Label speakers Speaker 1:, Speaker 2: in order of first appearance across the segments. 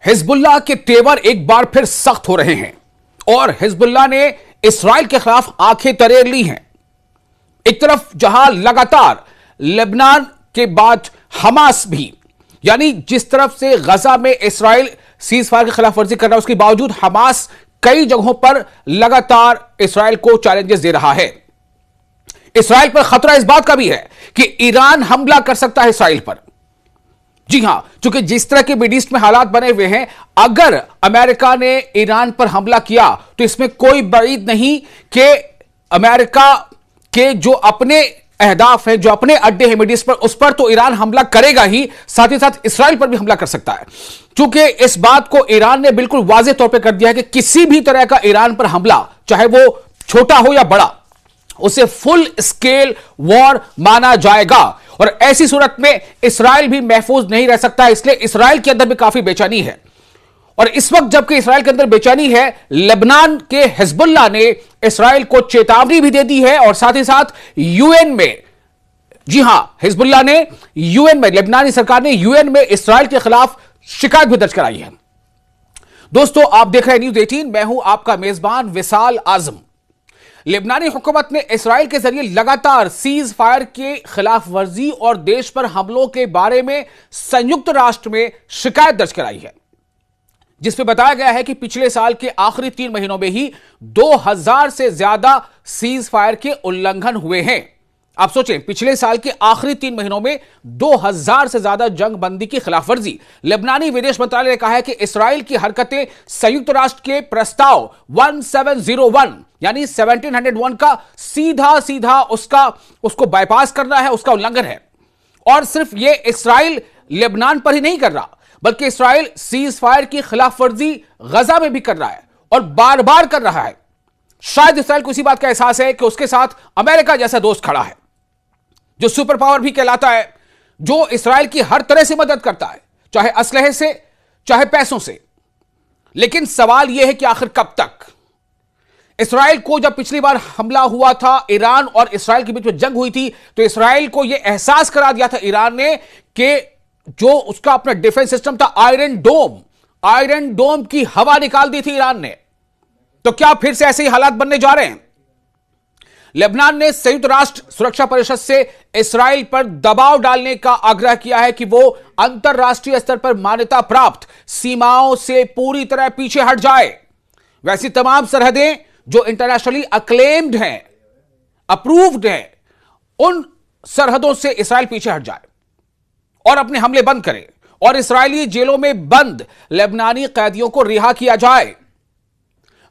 Speaker 1: Hezbollah के तेवर एक बार फिर सख्त हो रहे हैं और हिजबुल्लाह ने इस्राइल के खिलाफ आंखें तरेर ली हैं। एक तरफ जहां लगातार लेबनान के बाद हमास भी, यानी जिस तरफ से गजा में इस्राइल सीज फायर की खिलाफ वर्जी कर रहा है, उसके बावजूद हमास कई जगहों पर लगातार इस्राइल को चैलेंजेस दे रहा है। इस्राइल पर खतरा इस बात का भी है कि ईरान हमला कर सकता है इस्राइल पर। जी हां, क्योंकि जिस तरह के मिडिल ईस्ट में हालात बने हुए हैं, अगर अमेरिका ने ईरान पर हमला किया तो इसमें कोई बईद नहीं कि अमेरिका के जो अपने अहदाफ हैं, जो अपने अड्डे हैं मिडिल ईस्ट पर, उस पर तो ईरान हमला करेगा ही, साथ ही साथ इस्राइल पर भी हमला कर सकता है। क्योंकि इस बात को ईरान ने बिल्कुल वाज़ेह तौर पर कर दिया है कि किसी भी तरह का ईरान पर हमला, चाहे वो छोटा हो या बड़ा, उसे फुल स्केल वॉर माना जाएगा। और ऐसी सूरत में इस्राइल भी महफूज नहीं रह सकता, इसलिए इस्राइल के अंदर भी काफी बेचैनी है। और इस वक्त जबकि इस्राइल के अंदर बेचैनी है, लेबनान के हिजबुल्लाह ने इस्राइल को चेतावनी भी दे दी है और साथ ही साथ यूएन में, जी हां, हिजबुल्लाह ने यूएन में, लेबनानी सरकार ने यूएन में इस्राइल के खिलाफ शिकायत भी दर्ज कराई है। दोस्तों, आप देख रहे हैं न्यूज़ 18, मैं हूं आपका मेजबान विशाल आजम। लेबनानी हुकूमत ने इस्राइल के जरिए लगातार सीज फायर के खिलाफ वर्जी और देश पर हमलों के बारे में संयुक्त राष्ट्र में शिकायत दर्ज कराई है, जिसमें बताया गया है कि पिछले साल के आखिरी 3 महीनों में ही 2000 से ज्यादा सीज फायर के उल्लंघन हुए हैं। आप सोचें, पिछले साल के आखिरी 3 महीनों में 2000 से ज्यादा जंग बंदी की खिलाफवर्जी। लेबनानी विदेश मंत्रालय ने कहा है कि इस्राइल की हरकतें संयुक्त राष्ट्र के प्रस्ताव 1701 यानी 1701 का सीधा उसको बाईपास करना है, उसका उल्लंघन है। और सिर्फ यह इस्राइल लेबनान पर ही नहीं कर रहा, बल्कि इस्राइल सीज फायर की खिलाफवर्जी गजा में भी कर रहा है और बार बार कर रहा है। शायद इस्राइल को इसी बात का एहसास है कि उसके साथ अमेरिका जैसा दोस्त खड़ा है, जो सुपर पावर भी कहलाता है, जो इस्राइल की हर तरह से मदद करता है, चाहे असलहे से, चाहे पैसों से। लेकिन सवाल यह है कि आखिर कब तक? इस्राइल को जब पिछली बार हमला हुआ था, ईरान और इस्राइल के बीच में जंग हुई थी, तो इस्राइल को यह एहसास करा दिया था ईरान ने कि जो उसका अपना डिफेंस सिस्टम था आयरन डोम की हवा निकाल दी थी ईरान ने। तो क्या फिर से ऐसे ही हालात बनने जा रहे हैं? लेबनान ने संयुक्त राष्ट्र सुरक्षा परिषद से इस्राइल पर दबाव डालने का आग्रह किया है कि वो अंतरराष्ट्रीय स्तर पर मान्यता प्राप्त सीमाओं से पूरी तरह पीछे हट जाए। वैसी तमाम सरहदें जो इंटरनेशनली अक्लेम्ड हैं, अप्रूव्ड हैं, उन सरहदों से इस्राइल पीछे हट जाए और अपने हमले बंद करे और इस्राइली जेलों में बंद लेबनानी कैदियों को रिहा किया जाए।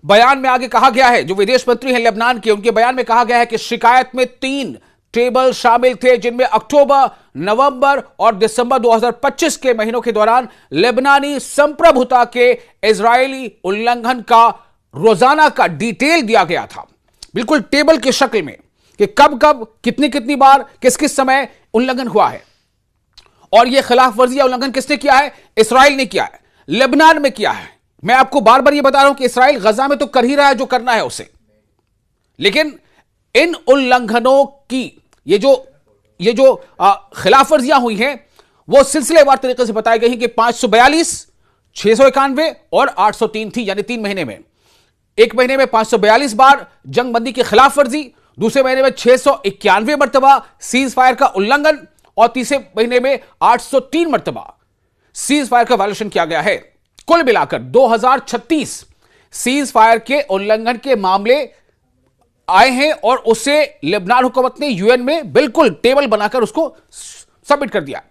Speaker 1: बयान में आगे कहा गया है, जो विदेश मंत्री हैं लेबनान के, उनके बयान में कहा गया है कि शिकायत में 3 टेबल शामिल थे, जिनमें अक्टूबर, नवंबर और दिसंबर 2025 के महीनों के दौरान लेबनानी संप्रभुता के इजरायली उल्लंघन का रोजाना का डिटेल दिया गया था, बिल्कुल टेबल की शक्ल में, कि कब कब, कितनी बार, किस किस समय उल्लंघन हुआ है। और यह खिलाफ वर्जी या उल्लंघन किसने किया है? इस्राइल ने किया है, लेबनान में किया है। मैं आपको बार बार यह बता रहा हूं कि इस्राइल गजा में तो कर ही रहा है जो करना है उसे, लेकिन इन उल्लंघनों की ये जो खिलाफ वर्जियां हुई हैं, वो सिलसिलेवार तरीके से बताई गई हैं कि 542, 691 और 803 थी, यानी 3 महीने में। एक महीने में 542 बार जंगबंदी की खिलाफ वर्जी, दूसरे महीने में 691 मरतबा सीज फायर का उल्लंघन और तीसरे महीने में 803 मरतबा सीज फायर का वायलेशन किया गया है। कुल मिलाकर 2036 सीज फायर के उल्लंघन के मामले आए हैं और उसे लेबनान हुकूमत ने यूएन में बिल्कुल टेबल बनाकर उसको सबमिट कर दिया,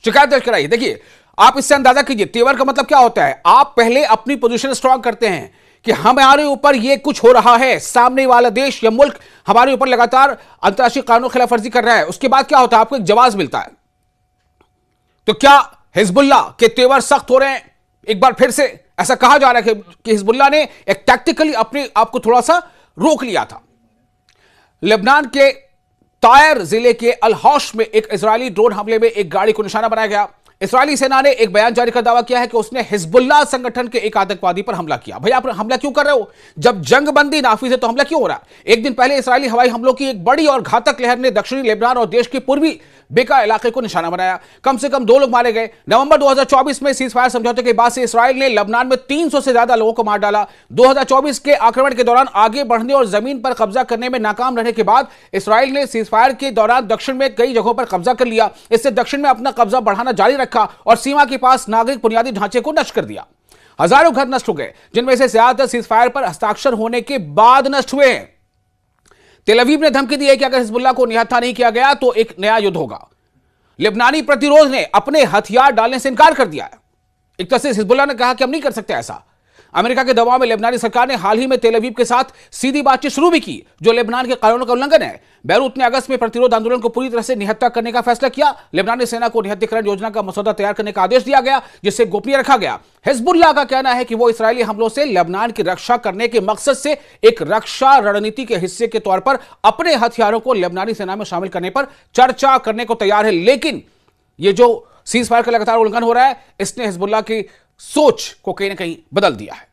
Speaker 1: शिकायत दर्ज कराई। देखिए, आप इससे अंदाजा कीजिए तेवर का मतलब क्या होता है। आप पहले अपनी पोजीशन स्ट्रांग करते हैं कि हमारे ऊपर यह कुछ हो रहा है, सामने वाला देश या मुल्क हमारे ऊपर लगातार अंतर्राष्ट्रीय कानून की खिलाफवर्जी कर रहा है। उसके बाद क्या होता है? आपको एक जवाब मिलता है। तो क्या हिजबुल्लाह के तेवर सख्त हो रहे हैं? एक बार फिर से ऐसा कहा जा रहा है कि हिजबुल्लाह ने एक टैक्टिकली अपने आप को थोड़ा सा रोक लिया था। लेबनान के तायर जिले के अल-हौश में एक इजरायली ड्रोन हमले में एक गाड़ी को निशाना बनाया गया। इस्राएली सेना ने एक बयान जारी कर दावा किया है कि उसने हिजबुल्लाह संगठन के एक आतंकवादी पर हमला किया। भाई, आप हमला क्यों कर रहे हो? जब जंगबंदी नाफिज है तो हमला क्यों हो रहा है? एक दिन पहले इस्राएली हवाई हमलों की एक बड़ी और घातक लहर ने दक्षिणी लेबनान और देश के पूर्वी बेका इलाके को निशाना बनाया। कम से कम 2 लोग मारे गए। नवंबर 2024 में सीज फायर समझौते के बाद से इसराइल ने लेबनान में 300 से ज्यादा लोगों को मार डाला। 2024 के आक्रमण के दौरान आगे बढ़ने और जमीन पर कब्जा करने में नाकाम रहने के बाद इसराइल ने सीज फायर के दौरान दक्षिण में कई जगहों पर कब्जा कर लिया। इससे दक्षिण में अपना कब्जा बढ़ाना जारी रखा और सीमा के पास नागरिक बुनियादी ढांचे को नष्ट कर दिया। हजारों घर नष्ट हो गए, जिनमें से ज्यादातर सीज फायर पर हस्ताक्षर होने के बाद नष्ट हुए हैं। तेल अवीव ने धमकी दी है कि अगर हिजबुल्लाह को निहत्था नहीं किया गया तो एक नया युद्ध होगा। लेबनानी प्रतिरोध ने अपने हथियार डालने से इनकार कर दिया है। एक तरह से हिजबुल्लाह ने कहा कि हम नहीं कर सकते ऐसा। अमेरिका के दबाव में लेबनानी सरकार ने हाल ही में तेल अवीव के साथ सीधी बातचीत शुरू भी की, जो लेबनान के कानूनों का उल्लंघन है। बैरूत ने अगस्त में प्रतिरोध आंदोलन को पूरी तरह से निहत्था करने का फैसला किया। लेबनानी सेना को निहत्थीकरण योजना का मसौदा तैयार करने का आदेश दिया गया, जिसे गोपनीय रखा गया। हिजबुल्लाह का कहना है कि वो इस्राएली हमलों से लेबनान की रक्षा करने के मकसद से एक रक्षा रणनीति के हिस्से के तौर पर अपने हथियारों को लेबनानी सेना में शामिल करने पर चर्चा करने को तैयार है। लेकिन ये जो सीज फायर का लगातार उल्लंघन हो रहा है, इसने हिजबुल्लाह की सोच को कहीं ना कहीं बदल दिया है।